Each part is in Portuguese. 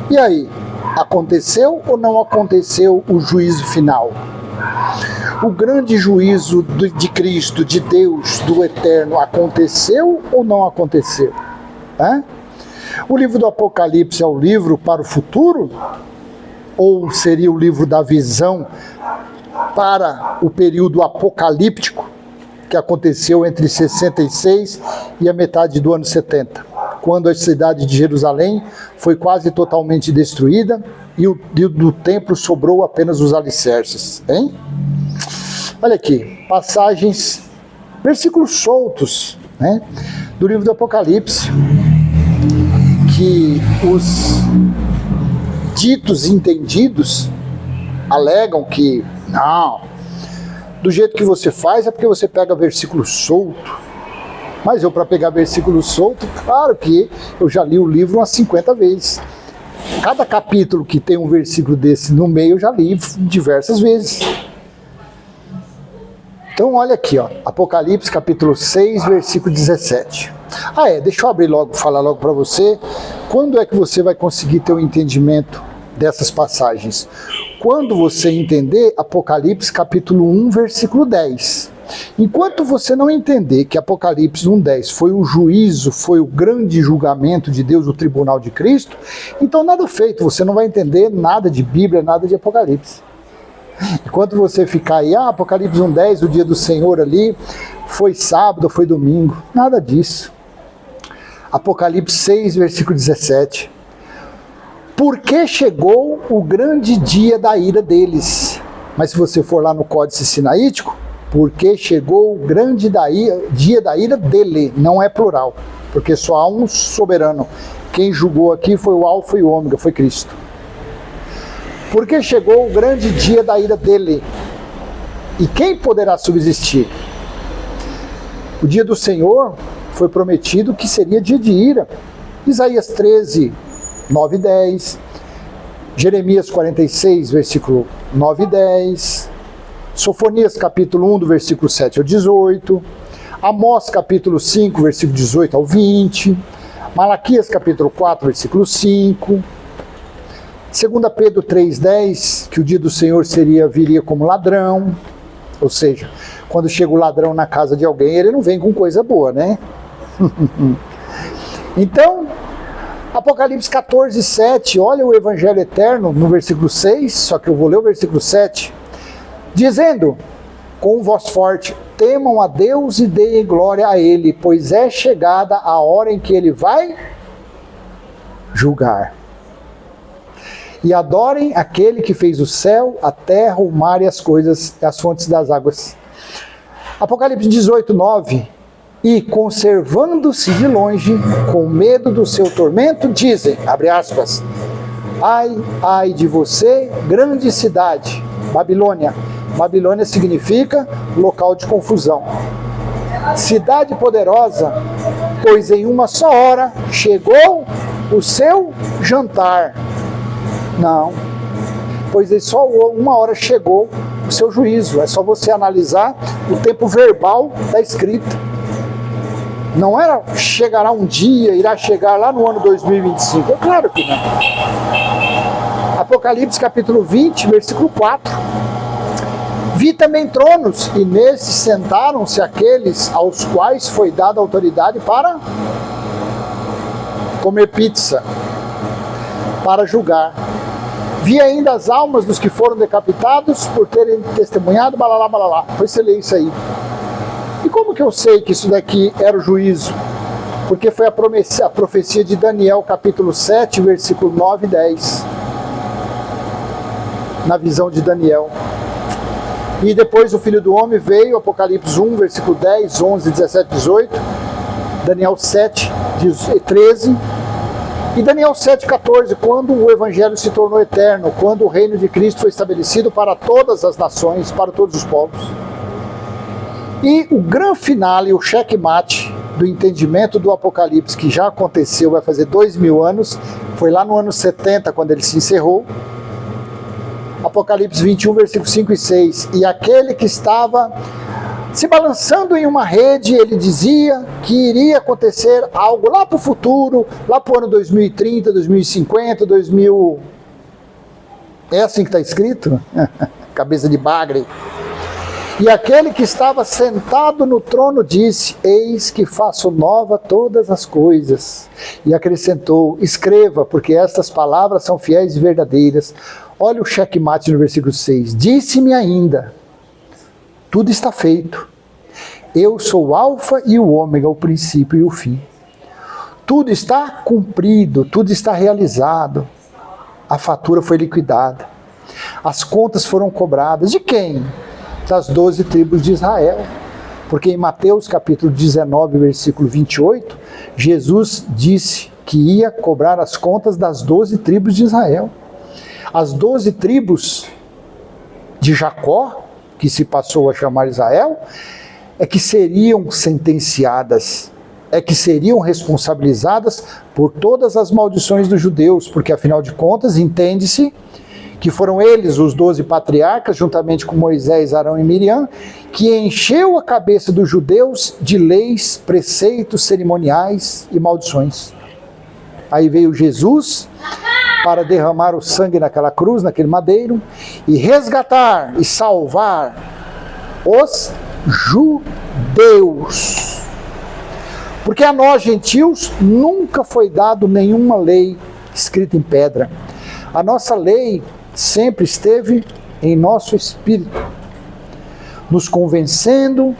E aí, aconteceu ou não aconteceu o juízo final? O grande juízo de Cristo, de Deus, do Eterno, aconteceu ou não aconteceu? O livro do Apocalipse é o livro para o futuro? Ou seria o livro da visão para o período apocalíptico, que aconteceu entre 66 e a metade do ano 70, quando a cidade de Jerusalém foi quase totalmente destruída e do templo sobrou apenas os alicerces, hein? Olha aqui, passagens, versículos soltos, né, do livro do Apocalipse, que os ditos entendidos alegam que, não, do jeito que você faz é porque você pega versículo solto. Mas eu, para pegar versículo solto, claro que eu já li o livro umas 50 vezes. Cada capítulo que tem um versículo desse no meio, eu já li diversas vezes. Então olha aqui, ó, Apocalipse capítulo 6, versículo 17. Deixa eu abrir logo, falar logo para você, quando é que você vai conseguir ter o entendimento dessas passagens? Quando você entender Apocalipse capítulo 1, versículo 10. Enquanto você não entender que Apocalipse 1:10 foi o juízo, foi o grande julgamento de Deus, o tribunal de Cristo, então nada feito, você não vai entender nada de Bíblia, nada de Apocalipse. Enquanto você ficar aí, Apocalipse 1:10, o dia do Senhor ali, foi sábado, foi domingo, nada disso. Apocalipse 6, versículo 17. Porque chegou o grande dia da ira deles. Mas se você for lá no Códice Sinaítico, porque chegou o grande dia da ira dele, não é plural, porque só há um soberano. Quem julgou aqui foi o Alfa e o Ômega, foi Cristo. Porque chegou o grande dia da ira dele. E quem poderá subsistir? O dia do Senhor foi prometido que seria dia de ira. Isaías 13, 9 e 10. Jeremias 46, versículo 9 e 10. Sofonias capítulo 1, do versículo 7 ao 18. Amós capítulo 5, versículo 18 ao 20. Malaquias capítulo 4, versículo 5. 2 Pedro 3,10, que o dia do Senhor viria como ladrão. Ou seja, quando chega o ladrão na casa de alguém, ele não vem com coisa boa, né? Então, Apocalipse 14:7, olha o Evangelho Eterno no versículo 6, só que eu vou ler o versículo 7, dizendo, com voz forte, temam a Deus e deem glória a Ele, pois é chegada a hora em que Ele vai julgar. E adorem aquele que fez o céu, a terra, o mar e as coisas, as fontes das águas. Apocalipse 18:9. E conservando-se de longe, com medo do seu tormento, dizem, abre aspas, ai, ai de você, grande cidade, Babilônia. Babilônia significa local de confusão. Cidade poderosa, pois em uma só hora chegou o seu jantar. Não, pois em só uma hora chegou o seu juízo. É só você analisar o tempo verbal da escrita. Não era chegará um dia, irá chegar lá no ano 2025. É claro que não. Apocalipse capítulo 20, versículo 4. Vi também tronos, e nesses sentaram-se aqueles aos quais foi dada autoridade para comer pizza, para julgar. Vi ainda as almas dos que foram decapitados por terem testemunhado, balalá, balalá. Depois você lê isso aí. E como que eu sei que isso daqui era o juízo? Porque foi a profecia de Daniel, capítulo 7, versículo 9 e 10. Na visão de Daniel. E depois o Filho do Homem veio, Apocalipse 1, versículo 10, 11, 17, 18. Daniel 7, 13. E Daniel 7, 14, quando o Evangelho se tornou eterno, quando o reino de Cristo foi estabelecido para todas as nações, para todos os povos. E o grande finale, o checkmate do entendimento do Apocalipse, que já aconteceu, vai fazer 2000 anos, foi lá no ano 70, quando ele se encerrou. Apocalipse 21, versículos 5 e 6. E aquele que estava Se balançando em uma rede, ele dizia que iria acontecer algo lá para o futuro, lá para o ano 2030, 2050, 2000... É assim que está escrito? Cabeça de bagre. E aquele que estava sentado no trono disse: eis que faço nova todas as coisas. E acrescentou: escreva, porque estas palavras são fiéis e verdadeiras. Olha o checkmate no versículo 6. Disse-me ainda: tudo está feito. Eu sou o alfa e o ômega, o princípio e o fim. Tudo está cumprido, tudo está realizado. A fatura foi liquidada. As contas foram cobradas. De quem? Das 12 tribos de Israel. Porque em Mateus capítulo 19, versículo 28, Jesus disse que ia cobrar as contas das 12 tribos de Israel. As 12 tribos de Jacó, que se passou a chamar Israel, é que seriam sentenciadas, é que seriam responsabilizadas por todas as maldições dos judeus, porque afinal de contas, entende-se que foram eles, os 12 patriarcas, juntamente com Moisés, Arão e Miriam, que encheu a cabeça dos judeus de leis, preceitos, cerimoniais e maldições. Aí veio Jesus para derramar o sangue naquela cruz, naquele madeiro, e resgatar e salvar os judeus. Porque a nós, gentios, nunca foi dado nenhuma lei escrita em pedra. A nossa lei sempre esteve em nosso espírito, nos convencendo,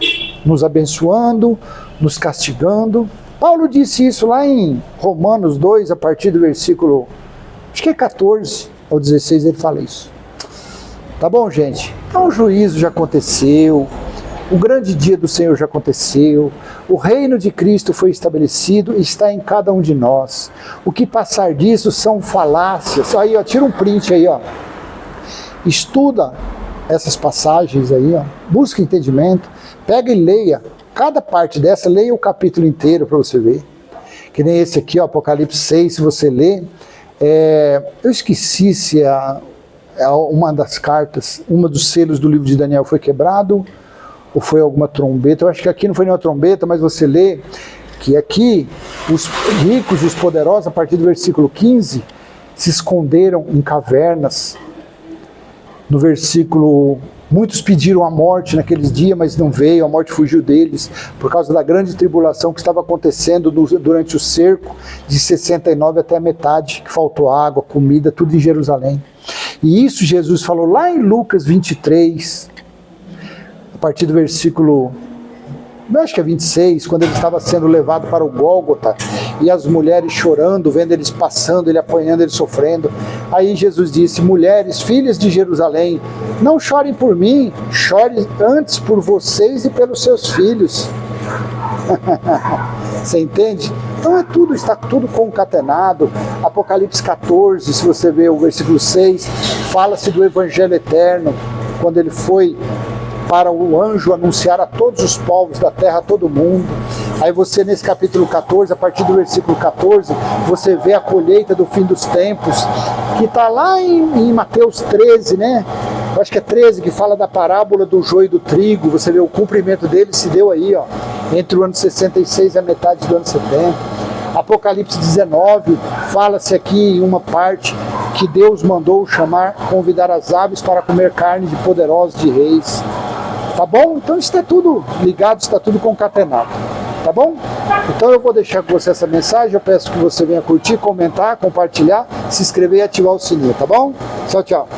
nos abençoando, nos castigando. Paulo disse isso lá em Romanos 2, a partir do versículo, acho que é 14 ao 16, ele fala isso. Tá bom, gente? Então o juízo já aconteceu, o grande dia do Senhor já aconteceu, o reino de Cristo foi estabelecido e está em cada um de nós. O que passar disso são falácias. Aí, ó, tira um print aí, ó. Estuda essas passagens aí, ó. Busca entendimento, pega e leia. Cada parte dessa, leia o capítulo inteiro para você ver. Que nem esse aqui, ó, Apocalipse 6, se você ler. Eu esqueci se uma das cartas, uma dos selos do livro de Daniel foi quebrado, ou foi alguma trombeta. Eu acho que aqui não foi nenhuma trombeta, mas você lê que aqui os ricos e os poderosos, a partir do versículo 15, se esconderam em cavernas. No versículo, muitos pediram a morte naqueles dias, mas não veio, a morte fugiu deles, por causa da grande tribulação que estava acontecendo durante o cerco, de 69 até a metade, que faltou água, comida, tudo em Jerusalém. E isso Jesus falou lá em Lucas 23, a partir do versículo, eu acho que é 26, quando ele estava sendo levado para o Gólgota, e as mulheres chorando, vendo eles passando, ele apanhando, ele sofrendo. Aí Jesus disse: mulheres, filhas de Jerusalém, não chorem por mim, chorem antes por vocês e pelos seus filhos. Você entende? Então está tudo concatenado. Apocalipse 14, se você ver o versículo 6, fala-se do evangelho eterno, quando ele foi para o anjo anunciar a todos os povos da terra, a todo mundo. Aí você, nesse capítulo 14, a partir do versículo 14, você vê a colheita do fim dos tempos, que está lá em Mateus 13, né? Eu acho que é 13, que fala da parábola do joio e do trigo. Você vê o cumprimento dele se deu aí, ó, entre o ano 66 e a metade do ano 70. Apocalipse 19, fala-se aqui em uma parte que Deus mandou convidar as aves para comer carne de poderosos, de reis. Tá bom? Então está tudo ligado, está tudo concatenado. Tá bom? Então eu vou deixar com você essa mensagem. Eu peço que você venha curtir, comentar, compartilhar, se inscrever e ativar o sininho. Tá bom? Tchau, tchau.